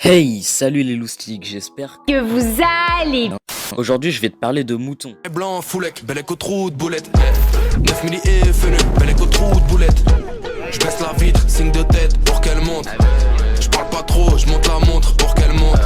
Hey, salut les loustiques, j'espère que vous allez. Aujourd'hui, je vais te parler de moutons. Blanc, foulec, bel écho trou de boulette. 9 milli et fenu, bel écho trou de boulette. Je baisse la vitre, signe de tête pour qu'elle monte. Je parle pas trop, je monte la montre pour qu'elle monte.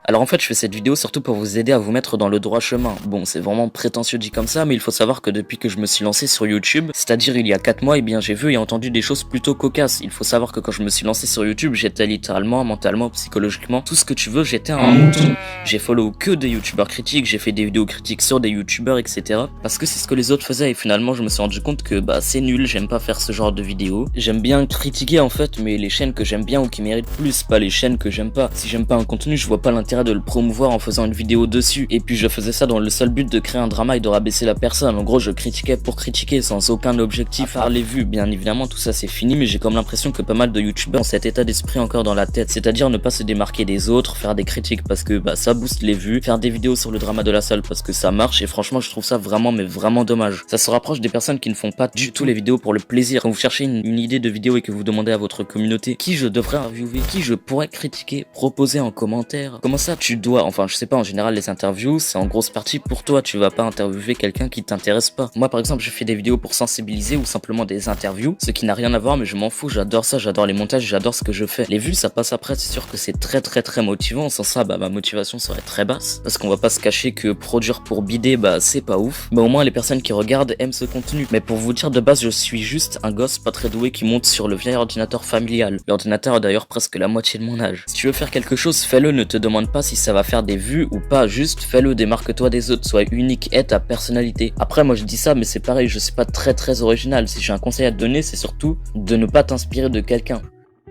Alors en fait, je fais cette vidéo surtout pour vous aider à vous mettre dans le droit chemin. Bon, c'est vraiment prétentieux dit comme ça, mais il faut savoir que depuis que je me suis lancé sur YouTube, c'est-à-dire il y a 4 mois, eh bien j'ai vu et entendu des choses plutôt cocasses. Il faut savoir que quand je me suis lancé sur YouTube, j'étais littéralement, mentalement, psychologiquement, tout ce que tu veux, j'étais un mouton. J'ai follow que des youtubeurs critiques, j'ai fait des vidéos critiques sur des youtubeurs, etc. Parce que c'est ce que les autres faisaient et finalement je me suis rendu compte que bah c'est nul, j'aime pas faire ce genre de vidéos. J'aime bien critiquer en fait, mais les chaînes que j'aime bien ou qui méritent plus, pas les chaînes que j'aime pas. Si j'aime pas un contenu, je vois pas l'intérêt de le promouvoir en faisant une vidéo dessus. Et puis je faisais ça dans le seul but de créer un drama et de rabaisser la personne. En gros, je critiquais pour critiquer sans aucun objectif par les vues. Bien évidemment, tout ça c'est fini, mais j'ai comme l'impression que pas mal de youtubeurs ont cet état d'esprit encore dans la tête. C'est-à-dire ne pas se démarquer des autres, faire des critiques parce que bah ça booste les vues, faire des vidéos sur le drama de la salle parce que ça marche et franchement je trouve ça vraiment mais vraiment dommage. Ça se rapproche des personnes qui ne font pas du tout les vidéos pour le plaisir. Quand vous cherchez une idée de vidéo et que vous demandez à votre communauté qui je devrais reviewer, qui je pourrais critiquer, proposer en commentaire. Comment ça tu dois, enfin je sais pas, en général les interviews c'est en grosse partie pour toi, tu vas pas interviewer quelqu'un qui t'intéresse pas. Moi par exemple je fais des vidéos pour sensibiliser ou simplement des interviews, ce qui n'a rien à voir mais je m'en fous, j'adore ça, j'adore les montages, j'adore ce que je fais. Les vues ça passe après, c'est sûr que c'est très motivant, sans ça bah ma motivation serait très basse, parce qu'on va pas se cacher que produire pour bider bah c'est pas ouf, mais au moins les personnes qui regardent aiment ce contenu. Mais pour vous dire de base je suis juste un gosse pas très doué qui monte sur le vieil ordinateur familial. L'ordinateur a d'ailleurs presque la moitié de mon âge. Si tu veux faire quelque chose fais-le, ne te demande pas si ça va faire des vues ou pas, juste fais-le, démarque-toi des autres, sois unique, aie ta personnalité. Après moi je dis ça mais c'est pareil, je suis pas très original, si j'ai un conseil à te donner c'est surtout de ne pas t'inspirer de quelqu'un.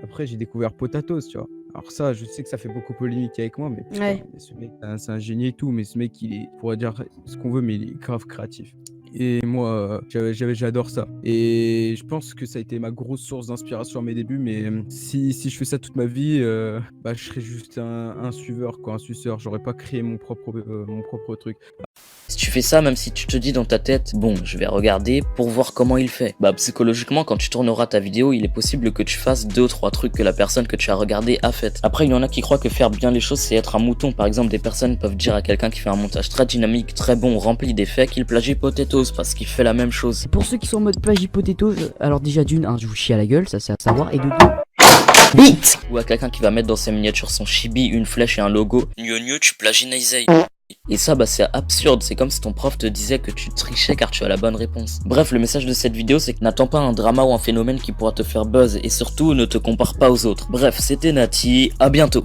Après, j'ai découvert Potatoes, tu vois. Alors ça, je sais que ça fait beaucoup polémique avec moi, mais putain, Ouais. mais ce mec, c'est un génie et tout, mais ce mec, on pourrait dire ce qu'on veut, mais il est grave créatif. Et moi, j'adore ça. Et je pense que ça a été ma grosse source d'inspiration à mes débuts, mais si je fais ça toute ma vie, bah, je serais juste un suiveur, quoi, un suceur. J'aurais pas créé mon propre truc. Si tu fais ça, même si tu te dis dans ta tête, bon, je vais regarder pour voir comment il fait. Bah, psychologiquement, quand tu tourneras ta vidéo, il est possible que tu fasses 2 ou 3 trucs que la personne que tu as regardé a fait. Après, il y en a qui croient que faire bien les choses, c'est être un mouton. Par exemple, des personnes peuvent dire à quelqu'un qui fait un montage très dynamique, très bon, rempli d'effets, qu'il plagie Potatoes parce qu'il fait la même chose. Pour ceux qui sont en mode plagie potatoes, alors déjà d'une, je vous chie à la gueule, ça c'est à savoir, et de deux, vite. Ou à quelqu'un qui va mettre dans ses miniatures son chibi, une flèche et un logo. Gneu, tu plagies Neizei. Et ça bah c'est absurde, c'est comme si ton prof te disait que tu trichais car tu as la bonne réponse. Bref, le message de cette vidéo c'est que n'attends pas un drama ou un phénomène qui pourra te faire buzz et surtout ne te compare pas aux autres. Bref, c'était Nati, à bientôt.